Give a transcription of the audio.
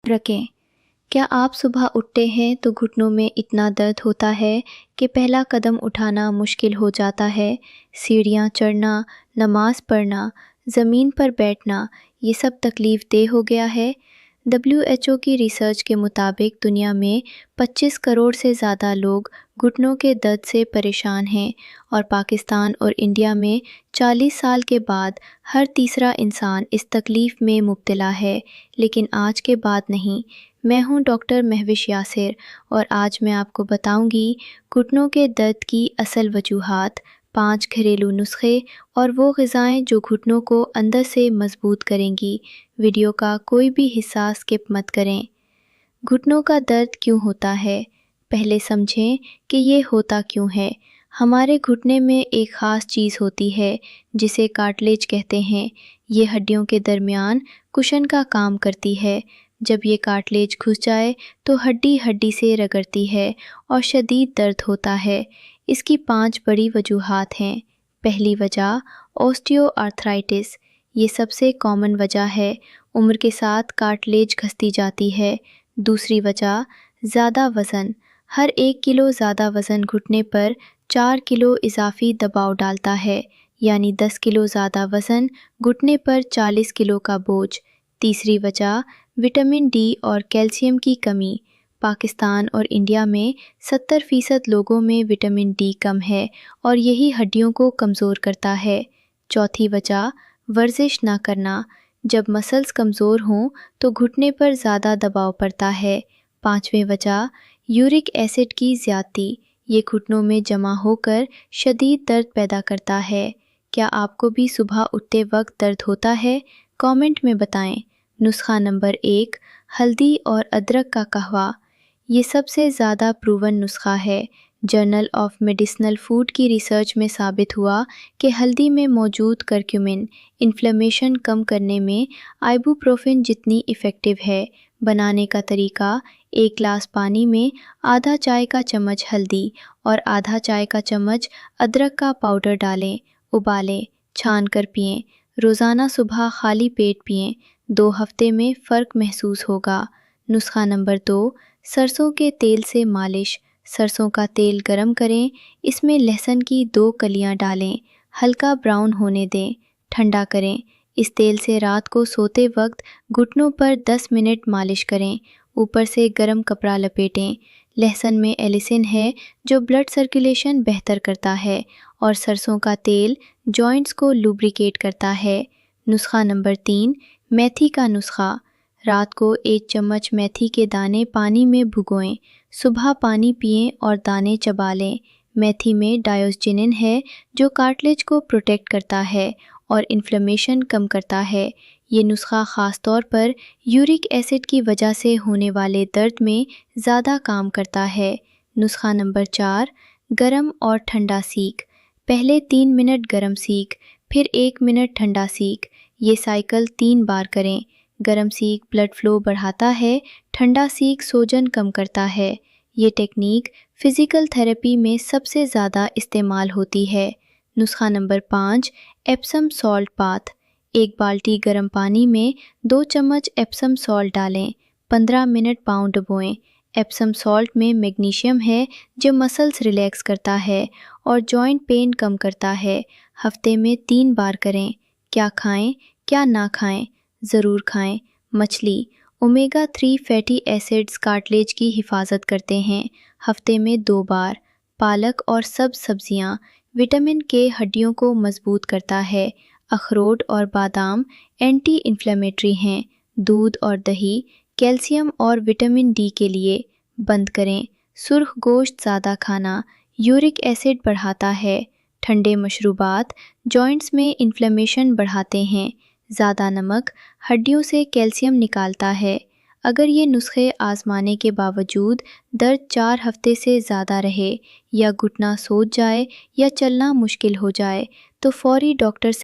रखें। क्या आप सुबह उठते हैं तो घुटनों में इतना दर्द होता है कि पहला कदम उठाना मुश्किल हो जाता है? सीढ़ियाँ चढ़ना, नमाज पढ़ना, ज़मीन पर बैठना, ये सब तकलीफ़ देह हो गया है। WHO की रिसर्च के मुताबिक दुनिया में 25 करोड़ से ज़्यादा लोग घुटनों के दर्द से परेशान हैं और पाकिस्तान और इंडिया में 40 साल के बाद हर तीसरा इंसान इस तकलीफ़ में मुब्तला है, लेकिन आज के बाद नहीं। मैं हूं डॉक्टर महविश यासिर और आज मैं आपको बताऊंगी घुटनों के दर्द की असल वजूहात, 5 घरेलू नुस्खे और वो ग़िज़ाएँ जो घुटनों को अंदर से मजबूत करेंगी। वीडियो का कोई भी हिस्सा स्किप मत करें। घुटनों का दर्द क्यों होता है? पहले समझें कि ये होता क्यों है। हमारे घुटने में एक ख़ास चीज़ होती है जिसे कार्टिलेज कहते हैं। ये हड्डियों के दरमियान कुशन का काम करती है। जब ये कार्टिलेज घुस जाए तो हड्डी हड्डी से रगड़ती है और शदीद दर्द होता है। इसकी 5 बड़ी वजूहात हैं। पहली वजह ऑस्टियोआर्थराइटिस, ये सबसे कॉमन वजह है। उम्र के साथ कार्टिलेज घसती जाती है। दूसरी वजह ज़्यादा वज़न, हर 1 किलो ज़्यादा वज़न घुटने पर 4 किलो इजाफी दबाव डालता है, यानी 10 किलो ज़्यादा वज़न घुटने पर 40 किलो का बोझ। तीसरी वजह विटामिन डी और कैल्शियम की कमी। पाकिस्तान और इंडिया में 70% लोगों में विटामिन डी कम है और यही हड्डियों को कमज़ोर करता है। चौथी वजह वर्जिश ना करना, जब मसल्स कमज़ोर हों तो घुटने पर ज़्यादा दबाव पड़ता है। पांचवें वजह यूरिक एसिड की ज़्यादती, ये घुटनों में जमा होकर शदीद दर्द पैदा करता है। क्या आपको भी सुबह उठते वक्त दर्द होता है? कमेंट में बताएं। नुस्खा नंबर 1, हल्दी और अदरक का कहवा। ये सबसे ज़्यादा प्रूवन नुस्खा है। जर्नल ऑफ मेडिसिनल फूड की रिसर्च में साबित हुआ कि हल्दी में मौजूद करक्यूमिन इन्फ्लेमेशन कम करने में आइबुप्रोफेन जितनी इफ़ेक्टिव है। बनाने का तरीका: 1 ग्लास पानी में आधा चाय का चम्मच हल्दी और आधा चाय का चम्मच अदरक का पाउडर डालें, उबालें, छान कर पिएं। रोज़ाना सुबह खाली पेट पिएं। 2 हफ्ते में फ़र्क महसूस होगा। नुस्खा नंबर 2, सरसों के तेल से मालिश। सरसों का तेल गरम करें, इसमें लहसुन की 2 कलियां डालें, हल्का ब्राउन होने दें, ठंडा करें। इस तेल से रात को सोते वक्त घुटनों पर 10 मिनट मालिश करें, ऊपर से गर्म कपड़ा लपेटें। लहसुन में एलिसिन है जो ब्लड सर्कुलेशन बेहतर करता है और सरसों का तेल जॉइंट्स को लुब्रिकेट करता है। नुस्खा नंबर 3, मेथी का नुस्खा। रात को 1 चम्मच मेथी के दाने पानी में भिगोएं, सुबह पानी पिएं और दाने चबा लें। मेथी में डायोस्जिनिन है जो कार्टिलेज को प्रोटेक्ट करता है और इन्फ्लेमेशन कम करता है। ये नुस्खा ख़ास तौर पर यूरिक एसिड की वजह से होने वाले दर्द में ज़्यादा काम करता है। नुस्खा नंबर 4, गरम और ठंडा सीक। पहले 3 मिनट गरम सीक, फिर 1 मिनट ठंडा सीक। ये साइकिल 3 बार करें। गरम सीक ब्लड फ्लो बढ़ाता है, ठंडा सीक सोजन कम करता है। ये टेक्निक फ़िज़िकल थेरेपी में सबसे ज़्यादा इस्तेमाल होती है। नुस्खा नंबर 5, एप्सम सॉल्ट बाथ। 1 बाल्टी गर्म पानी में 2 चम्मच एप्सम सॉल्ट डालें, 15 मिनट पाँव डुबोएं। एप्सम सॉल्ट में मैग्नीशियम है जो मसल्स रिलैक्स करता है और जॉइंट पेन कम करता है। हफ्ते में 3 बार करें। क्या खाएं, क्या ना खाएं? ज़रूर खाएं। मछली, ओमेगा 3 फैटी एसिड्स कार्टिलेज की हिफाजत करते हैं। हफ्ते में 2 बार। पालक और सब सब्जियां, विटामिन के हड्डियों को मजबूत करता है। अखरोट और बादाम एंटी इन्फ्लेमेटरी हैं। दूध और दही कैल्शियम और विटामिन डी के लिए। बंद करें। सुर्ख गोश्त ज़्यादा खाना यूरिक एसिड बढ़ाता है। ठंडे मशरूबात जॉइंट्स में इन्फ्लेमेशन बढ़ाते हैं। ज़्यादा नमक हड्डियों से कैल्शियम निकालता है। अगर ये नुस्खे आजमाने के बावजूद दर्द 4 हफ्ते से ज़्यादा रहे या घुटना सूज जाए या चलना मुश्किल हो जाए तो फौरी डॉक्टर से